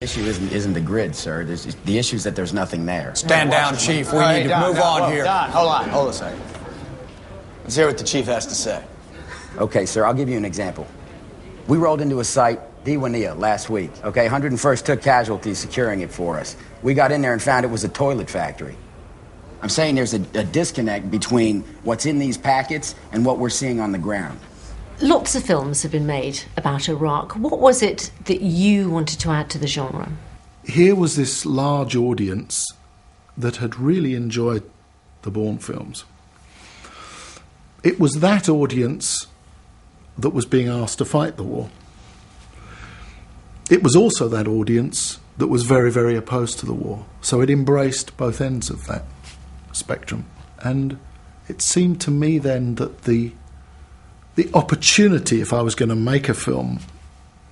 The issue isn't the grid, sir. The issue is that there's nothing there. Stand down, Chief. We need to move on here. Don, hold a second. Let's hear what the Chief has to say. Okay, sir, I'll give you an example. We rolled into a site, Diwania, last week. Okay, 101st took casualties securing it for us. We got in there and found it was a toilet factory. I'm saying there's a disconnect between what's in these packets and what we're seeing on the ground. Lots of films have been made about Iraq. What was it that you wanted to add to the genre? Here was this large audience that had really enjoyed the Bourne films. It was that audience that was being asked to fight the war. It was also that audience that was very, very opposed to the war. So it embraced both ends of that spectrum. And it seemed to me then that the opportunity, if I was going to make a film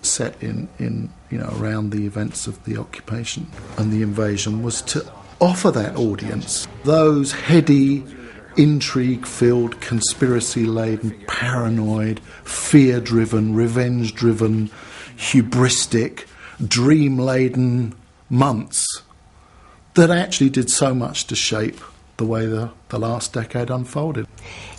set in around the events of the occupation and the invasion, was to offer that audience those heady, intrigue-filled, conspiracy-laden, paranoid, fear-driven, revenge-driven, hubristic, dream-laden months that actually did so much to shape the way the last decade unfolded.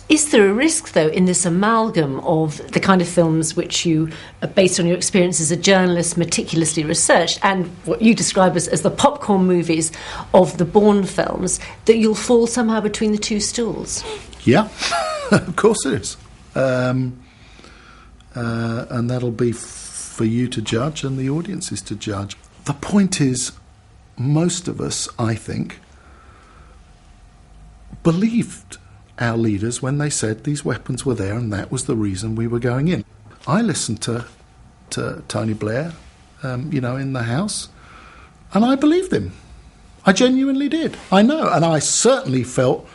Is there a risk, though, in this amalgam of the kind of films which you, based on your experience as a journalist, meticulously researched, and what you describe as the popcorn movies of the Bourne films, that you'll fall somehow between the two stools? Yeah, of course it is. And that'll be for you to judge and the audiences to judge. The point is, most of us, I think, believed our leaders when they said these weapons were there and that was the reason we were going in. I listened to Tony Blair, in the House, and I believed him. I genuinely did. I know. And I certainly felt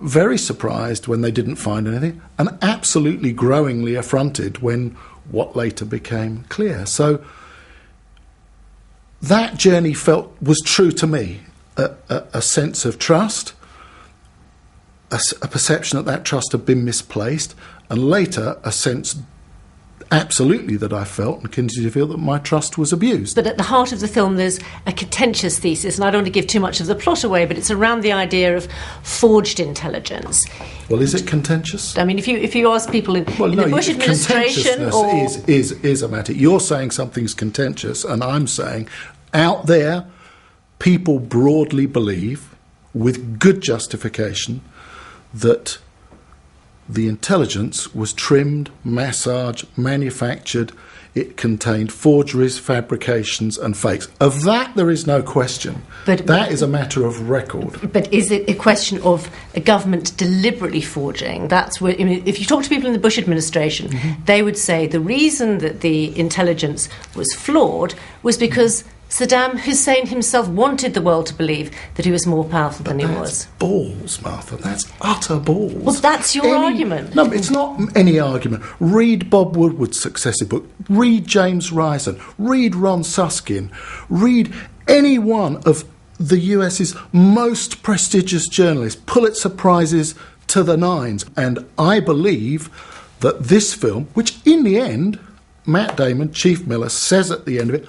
very surprised when they didn't find anything, and absolutely growingly affronted when what later became clear. So that journey was true to me, a sense of trust, a perception that trust had been misplaced, and later a sense absolutely that I felt and continue to feel that my trust was abused. But at the heart of the film there's a contentious thesis, and I don't want to give too much of the plot away, but it's around the idea of forged intelligence. Well, is it contentious? I mean, if you ask people in the Bush administration, is a matter. You're saying something's contentious, and I'm saying out there people broadly believe, with good justification, that the intelligence was trimmed, massaged, manufactured. It contained forgeries, fabrications and fakes. Of that there is no question. But that is a matter of record. But is it a question of a government deliberately forging? That's what, I mean, if you talk to people in the Bush administration, they would say the reason that the intelligence was flawed was because Saddam Hussein himself wanted the world to believe that he was more powerful than he was. Balls, Martha. That's utter balls. Well, that's your argument. No, it's not any argument. Read Bob Woodward's successive book. Read James Risen. Read Ron Susskind. Read any one of the US's most prestigious journalists. Pulitzer Prizes to the nines. And I believe that this film, which in the end, Matt Damon, Chief Miller, says at the end of it,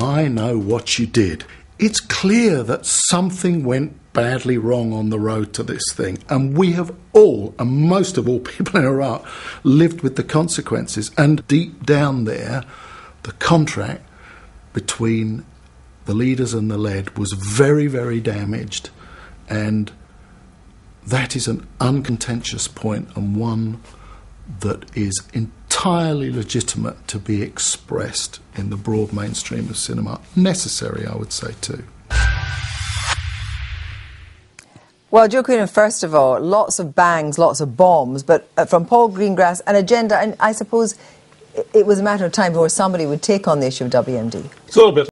I know what you did. It's clear that something went badly wrong on the road to this thing. And we have all, and most of all people in Iraq, lived with the consequences. And deep down there, the contract between the leaders and the led was very, very damaged. And that is an uncontentious point, and one that is entirely legitimate to be expressed in the broad mainstream of cinema. Necessary, I would say, too. Well, Joe Queenan, first of all, lots of bangs, lots of bombs, but from Paul Greengrass, an agenda, and I suppose it was a matter of time before somebody would take on the issue of WMD. It's a little bit